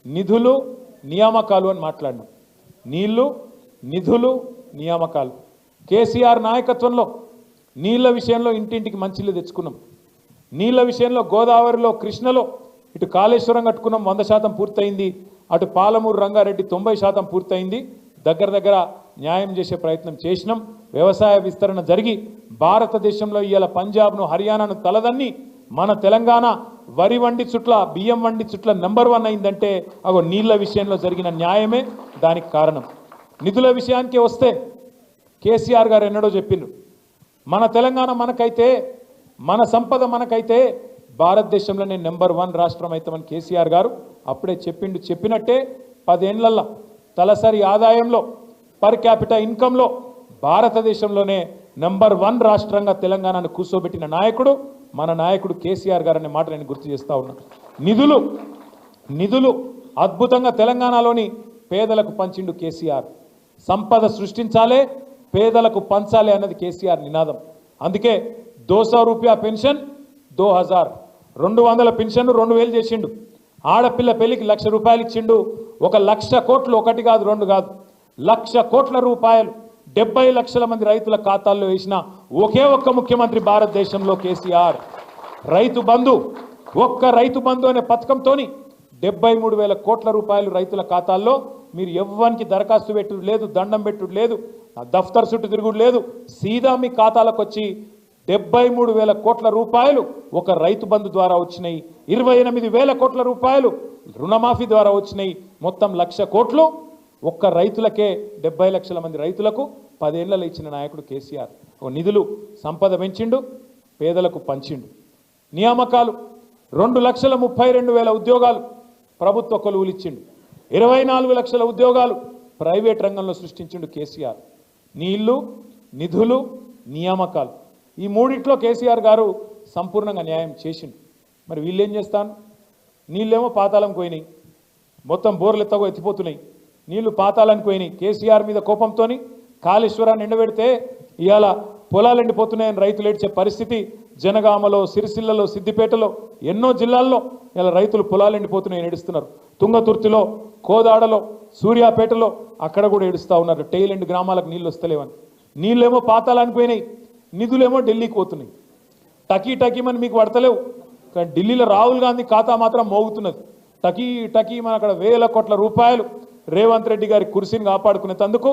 నిధులు నియామకాలు అని మాట్లాడినాం. నీళ్లు, నిధులు, నియామకాలు. కేసీఆర్ నాయకత్వంలో నీళ్ల విషయంలో ఇంటింటికి మంచిళ్ళు తెచ్చుకున్నాం. నీళ్ల విషయంలో గోదావరిలో, కృష్ణలో ఇటు కాళేశ్వరం కట్టుకున్నాం, 100% పూర్తయింది. అటు పాలమూరు రంగారెడ్డి 90% పూర్తయింది. దగ్గర న్యాయం చేసే ప్రయత్నం చేసినాం. వ్యవసాయ విస్తరణ జరిగి భారతదేశంలో ఇవాళ పంజాబ్ను, హర్యానాను తలదన్ని మన తెలంగాణ వరి వండి చుట్ల, బియ్యం వండి చుట్ల నెంబర్ 1 అయిందంటే అగో నీళ్ల విషయంలో జరిగిన న్యాయమే దానికి కారణం. నిధుల విషయానికి వస్తే కేసీఆర్ గారు ఎన్నడో చెప్పిండ్రు, మన తెలంగాణ మనకైతే, మన సంపద మనకైతే భారతదేశంలోనే నెంబర్ 1 రాష్ట్రం అవుతామని కేసీఆర్ గారు అప్పుడే చెప్పిండు. చెప్పినట్టే 10 ఏళ్లలో తలసరి ఆదాయంలో, పర్ క్యాపిటల్ ఇన్కంలో భారతదేశంలోనే నెంబర్ 1 రాష్ట్రంగా తెలంగాణను కూర్చోబెట్టిన నాయకుడు మన నాయకుడు కేసీఆర్ గారు అనే మాట నేను గుర్తు చేస్తా ఉన్నా. నిధులు అద్భుతంగా తెలంగాణలోని పేదలకు పంచిండు కేసీఆర్. సంపద సృష్టించాలే, పేదలకు పంచాలి అన్నది కేసీఆర్ నినాదం. అందుకే 200 రూపాయ పెన్షన్ 2000, 200 పెన్షన్ 2000 చేసిండు. ఆడపిల్ల పెళ్లికి 1,00,000 రూపాయలు ఇచ్చిండు. 1,00,000 కోట్లు, ఒకటి కాదు రెండు కాదు, 1,00,000 కోట్ల రూపాయలు 70 లక్షల మంది రైతుల ఖాతాల్లో వేసిన ఒకే ఒక్క ముఖ్యమంత్రి భారతదేశంలో కేసీఆర్. రైతు బంధు, ఒక్క రైతు బంధు అనే పథకంతోని 73,000 కోట్ల రూపాయలు రైతుల ఖాతాల్లో. మీరు ఎవ్వరికి దరఖాస్తు పెట్టుడు లేదు, దండం పెట్టుడు లేదు, దఫ్తర్ చుట్టూ తిరుగుడు లేదు, సీదా మీ ఖాతాలకు వచ్చి 73,000 కోట్ల రూపాయలు ఒక రైతు బంధు ద్వారా వచ్చినాయి. 28,000 కోట్ల రూపాయలు రుణమాఫీ ద్వారా వచ్చినాయి. మొత్తం 1,00,000 కోట్లు ఒక్క రైతులకే, 70 లక్షల మంది రైతులకు 10 ఏళ్లలో ఇచ్చిన నాయకుడు కేసీఆర్. నిధులు, సంపద పెంచిండు, పేదలకు పంచిండు. నియామకాలు 2,32,000 ఉద్యోగాలు ప్రభుత్వ కొలువులు ఇచ్చిండు. 24 లక్షల ఉద్యోగాలు ప్రైవేట్ రంగంలో సృష్టించిండు కేసీఆర్. నీళ్లు, నిధులు, నియామకాలు, ఈ మూడిట్లో కేసీఆర్ గారు సంపూర్ణంగా న్యాయం చేసిండు. మరి వీళ్ళేం చేస్తాను? నీళ్ళేమో పాతాళంకి పోయినాయి, మొత్తం బోర్లు ఎత్తగో ఎత్తిపోతున్నాయి, నీళ్లు పాతాళానికి పోయినాయి. కేసీఆర్ మీద కోపంతో కాళేశ్వరాన్ని ఎండబెడితే ఇవాళ పొలాలు ఎండిపోతున్నాయని రైతులు ఏడ్చే పరిస్థితి జనగామలో, సిరిసిల్లలో, సిద్దిపేటలో, ఎన్నో జిల్లాల్లో ఇలా రైతులు పొలాలు ఎండిపోతున్నాయని ఏడుస్తున్నారు. తుంగతుర్తిలో, కోదాడలో, సూర్యాపేటలో అక్కడ కూడా ఏడుస్తూ ఉన్నారు. టెయిల్ ఎండ్ గ్రామాలకు నీళ్ళు వస్తలేవని. నీళ్ళేమో పాతాళానికి పోయినాయి, నిధులేమో ఢిల్లీకి పోతున్నాయి. టకీమని మీకు పడతలేవు, కానీ ఢిల్లీలో రాహుల్ గాంధీ ఖాతా మాత్రం మోగుతున్నది. టకీమని అక్కడ 1,000 కోట్ల రూపాయలు రేవంత్ రెడ్డి గారి కుర్సీని కాపాడుకునేందుకు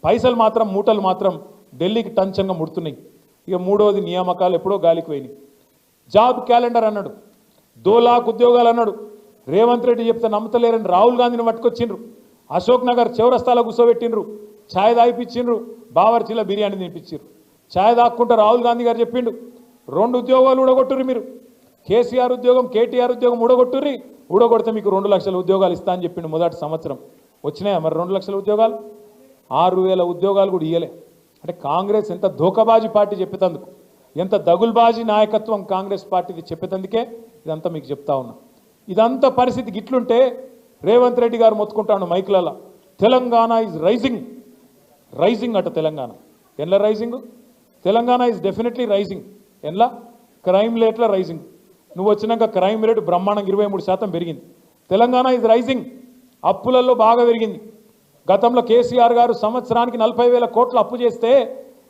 పైసలు మాత్రం, మూటలు మాత్రం ఢిల్లీకి టంచంగా ముడుతున్నాయి. ఇక మూడోది నియామకాలు ఎప్పుడో గాలికి పోయినాయి. జాబ్ క్యాలెండర్ అన్నాడు, 2 లాఖ్ ఉద్యోగాలు అన్నాడు. రేవంత్ రెడ్డి చెప్తే నమ్మతలేరని రాహుల్ గాంధీని పట్టుకొచ్చిండ్రు. అశోక్ నగర్ చౌరస్తాలో కూర్చోబెట్టిండ్రు, ఛాయ్ తాగిపించిండ్రు, బావర్చీలో బిర్యానీ తినిపించారు. ఛాయ్ తాక్కుంటూ రాహుల్ గాంధీ గారు చెప్పిండు, 2 ఉద్యోగాలు ఊడగొట్టుర్రి మీరు, కేసీఆర్ ఉద్యోగం, కేటీఆర్ ఉద్యోగం ఊడగొట్టుర్రి, ఊడగొడితే మీకు 2 లక్షల ఉద్యోగాలు ఇస్తా అని చెప్పిండు మొదటి సంవత్సరం. వచ్చినాయా మరి 2 లక్షల ఉద్యోగాలు? 6,000 ఉద్యోగాలు కూడా ఇయ్యలే. అంటే కాంగ్రెస్ ఎంత ధోకబాజీ పార్టీ చెప్పేందుకు, ఎంత దగుల్బాజీ నాయకత్వం కాంగ్రెస్ పార్టీది చెప్పేందుకే ఇదంతా మీకు చెప్తా ఉన్నా. ఇదంతా పరిస్థితి గిట్లుంటే రేవంత్ రెడ్డి గారు మొత్తుకుంటాను మైకులలో, తెలంగాణ ఈజ్ రైజింగ్ అట. తెలంగాణ ఎన్లా rising? Telangana is definitely rising. ఎన్లా? క్రైమ్ రేట్ల రైజింగ్. నువ్వు వచ్చినాక క్రైమ్ రేటు బ్రహ్మాండంగా 23% పెరిగింది. Telangana is rising. అప్పులలో బాగా పెరిగింది. గతంలో కేసీఆర్ గారు సంవత్సరానికి 40,000 కోట్ల అప్పు చేస్తే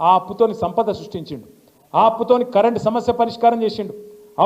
ఆ అప్పుతోని సంపద సృష్టించిండు, ఆ అప్పుతోని కరెంటు సమస్య పరిష్కారం చేసిండు,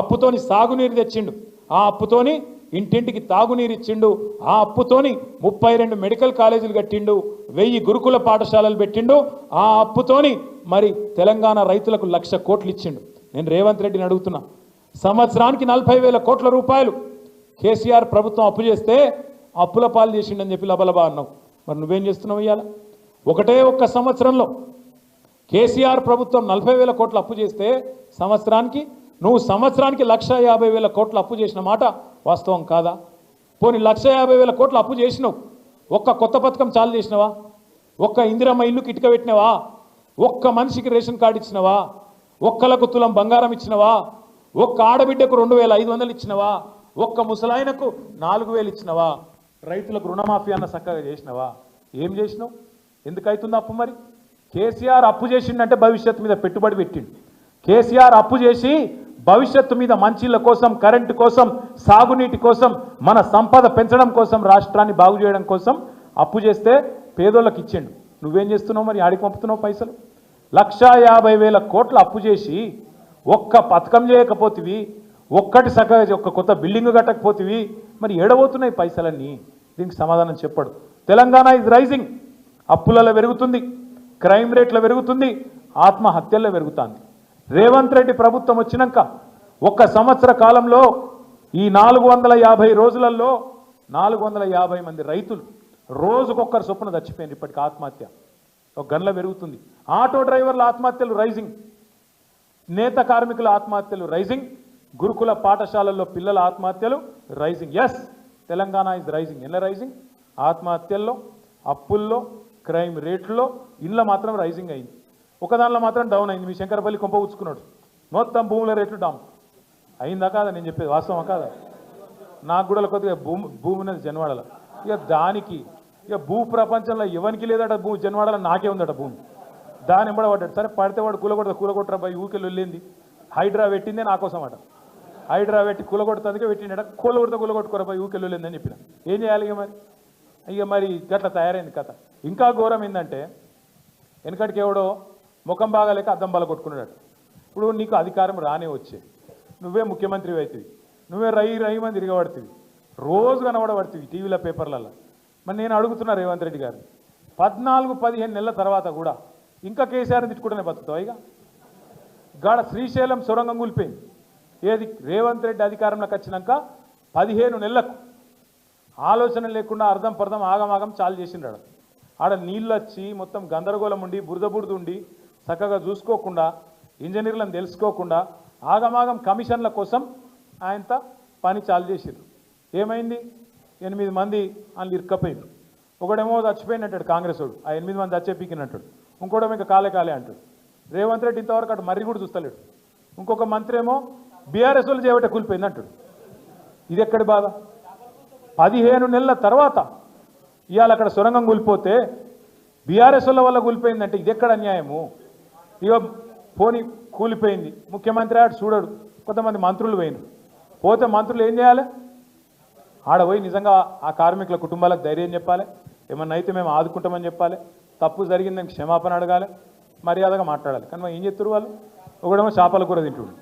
అప్పుతోని సాగునీరు తెచ్చిండు, ఆ అప్పుతోని ఇంటింటికి తాగునీరు ఇచ్చిండు, ఆ అప్పుతోని 32 మెడికల్ కాలేజీలు కట్టిండు, 1000 గురుకుల పాఠశాలలు పెట్టిండు, ఆ అప్పుతోని మరి తెలంగాణ రైతులకు 1,00,000 కోట్లు ఇచ్చిండు. నేను రేవంత్ రెడ్డిని అడుగుతున్నా, సంవత్సరానికి 40,000 కోట్ల రూపాయలు కేసీఆర్ ప్రభుత్వం అప్పు చేస్తే అప్పుల పాలు చేసిండని చెప్పి లబలబా అన్నావు. మరి నువ్వేం చేస్తున్నావు? ఇవాళ ఒకటే ఒక్క సంవత్సరంలో కేసీఆర్ ప్రభుత్వం 40,000 కోట్ల అప్పు చేస్తే సంవత్సరానికి 1,50,000 కోట్ల అప్పు చేసిన మాట వాస్తవం కాదా? పోనీ 1,50,000 కోట్ల అప్పు చేసినావు, ఒక్క కొత్త పథకం చాలు చేసినవా? ఒక్క ఇందిరమ్మ ఇల్లుకి ఇటుక పెట్టినవా? ఒక్క మనిషికి రేషన్ కార్డు ఇచ్చినవా? ఒక్కలకు తులం బంగారం ఇచ్చినవా? ఒక్క ఆడబిడ్డకు 2,500 ఇచ్చినవా? ఒక్క ముసలాయనకు 4,000 ఇచ్చినవా? రైతులకు రుణమాఫీ అన్న చక్కగా చేసినవా? ఏం చేసినావు? ఎందుకైతుంది అప్పు? మరి కేసీఆర్ అప్పు చేసిండంటే భవిష్యత్తు మీద పెట్టుబడి పెట్టిండు. కేసీఆర్ అప్పు చేసి భవిష్యత్తు మీద మంచిళ్ళ కోసం, కరెంటు కోసం, సాగునీటి కోసం, మన సంపద పెంచడం కోసం, రాష్ట్రాన్ని బాగు చేయడం కోసం అప్పు చేస్తే పేదోళ్ళకి ఇచ్చిండు. నువ్వేం చేస్తున్నావు మరి? ఆడికి పంపుతున్నావు పైసలు? 1,50,000 కోట్ల అప్పు చేసి ఒక్క పథకం చేయకపోతివి, ఒక్కటి ఒక్క కొత్త బిల్డింగ్ కట్టకపోతివి, మరి ఏడబోతున్నాయి పైసలన్నీ? దీనికి సమాధానం చెప్పడు. తెలంగాణ ఇస్ రైజింగ్, అప్పులలో పెరుగుతుంది, క్రైమ్ రేట్లో పెరుగుతుంది, ఆత్మహత్యల్లో పెరుగుతుంది. రేవంత్ రెడ్డి ప్రభుత్వం వచ్చినాక 1 సంవత్సర కాలంలో ఈ 450 రోజులలో 450 మంది రైతులు రోజుకొక్కరు చొప్పున చచ్చిపోయింది. ఇప్పటికి ఆత్మహత్య ఒక గంటలో పెరుగుతుంది. ఆటో డ్రైవర్ల ఆత్మహత్యలు రైజింగ్, నేత కార్మికుల ఆత్మహత్యలు రైజింగ్, గురుకుల పాఠశాలల్లో పిల్లల ఆత్మహత్యలు rising. Yes, Telangana is rising. ఎలా రైజింగ్? ఆత్మహత్యల్లో, అప్పుల్లో, క్రైమ్ రేట్లో, ఇళ్ళ మాత్రం రైజింగ్ అయింది. ఒక దానిలో మాత్రం డౌన్ అయింది. మీ శంకరపల్లి కొంప ఉచ్చుకున్నాడు, మొత్తం భూముల రేట్లు డౌన్ అయిందా కాదా? నేను చెప్పేది వాస్తవం కాదా? నాకు కూడా కొద్దిగా భూమి ఉన్నది జన్వాడలో. ఇక దానికి భూ ప్రపంచంలో ఎవరికి లేదట జన్వాడలో, నాకే ఉందట భూమి. దాని ఎంబడ పడ్డాడు. సరే పడితే వాడు కూలగొట్టరా పోయి ఊకెళ్ళి వెళ్ళింది. హైడ్రా పెట్టిందే నా కోసం అట. హైడ్రా పెట్టి కూలగొడుతుందికే పెట్టిండట. కూలగొట్టుకోరా పోయి ఊకెళ్ళి వెళ్ళిందని చెప్పిన. ఏం చేయాలి ఇక మరి గట్లా తయారైంది కథ. ఇంకా ఘోరం ఏంటంటే, వెనకటికి ఎవడో ముఖం బాగాలేక అద్దం బల కొట్టుకున్నాడు. ఇప్పుడు నీకు అధికారం రానే వచ్చే, నువ్వే ముఖ్యమంత్రి అవుతుంది, నువ్వే రై మంది తిరగబడుతుంది, రోజు కనబడబడుతుంది టీవీల పేపర్లలో. మరి నేను అడుగుతున్నా రేవంత్ రెడ్డి గారు, 14-15 నెలల తర్వాత కూడా ఇంకా కేసీఆర్ని తిట్టుకుంటూనే బతుకుతావు? ఇక గాడ శ్రీశైలం సొరంగం కూలిపోయింది. ఏది? రేవంత్ రెడ్డి అధికారంలోకి వచ్చినాక 15 నెలలకు ఆలోచన లేకుండా అర్థం పర్థం ఆగమాగం చాలు చేసిండాడు. ఆడ నీళ్ళు వచ్చి మొత్తం గందరగోళం ఉండి, బురద ఉండి, చక్కగా చూసుకోకుండా, ఇంజనీర్లను తెలుసుకోకుండా ఆగమాగం కమిషన్ల కోసం ఆయనతో పని చాలు చేసిండ్రు. ఏమైంది? 8 మంది వాళ్ళు ఇరుక్కపోయిండ్రు. ఒకడేమో చచ్చిపోయినట్టాడు కాంగ్రెస్ వాడు, ఆ 8 మంది చచ్చే పీకినట్టాడు. ఇంకోటేమో ఇంకా కాలే అంటాడు. రేవంత్ రెడ్డి ఇంతవరకు అటు మర్రి కూడా చూస్తలేడు. ఇంకొక మంత్రి ఏమో బీఆర్ఎస్ వాళ్ళు చేయబట్టే కూలిపోయింది అంటాడు. ఇది ఎక్కడి బాధ? 15 నెలల తర్వాత ఇవాళ అక్కడ సొరంగం కూలిపోతే బీఆర్ఎస్ వల్ల కూలిపోయిందంటే ఇది ఎక్కడ అన్యాయము? ఇక పోనీ కూలిపోయింది, ముఖ్యమంత్రి ఆడు చూడడు, కొంతమంది మంత్రులు పోయినారు. పోతే మంత్రులు ఏం చేయాలి? ఆడ పోయి నిజంగా ఆ కార్మికుల కుటుంబాలకు ధైర్యం చెప్పాలి, ఏమన్నా అయితే మేము ఆదుకుంటామని చెప్పాలి, తప్పు జరిగిందని క్షమాపణ అడగాలి, మర్యాదగా మాట్లాడాలి. కానీ ఏం చెప్తారు వాళ్ళు? ఒకడేమో చేపల కూర తింటుడు.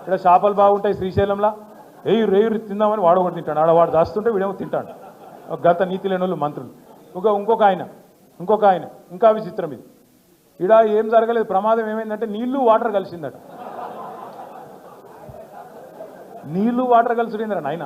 ఇక్కడ చేపలు బాగుంటాయి శ్రీశైలంలో, రేయు తిందామని వాడు ఒకటి తింటాడు. ఆడ వాడు దాస్తుంటే వీడేమో తింటాడు. గత నీతి లేని వాళ్ళు మంత్రులు. ఇంకొక ఆయన ఇంకా విచిత్రం ఇది. ఇడ ఏం జరగలేదు, ప్రమాదం ఏమైందంటే నీళ్లు వాటర్ కలిసిందట. నీళ్లు వాటర్ కలిసిందరా నాయన.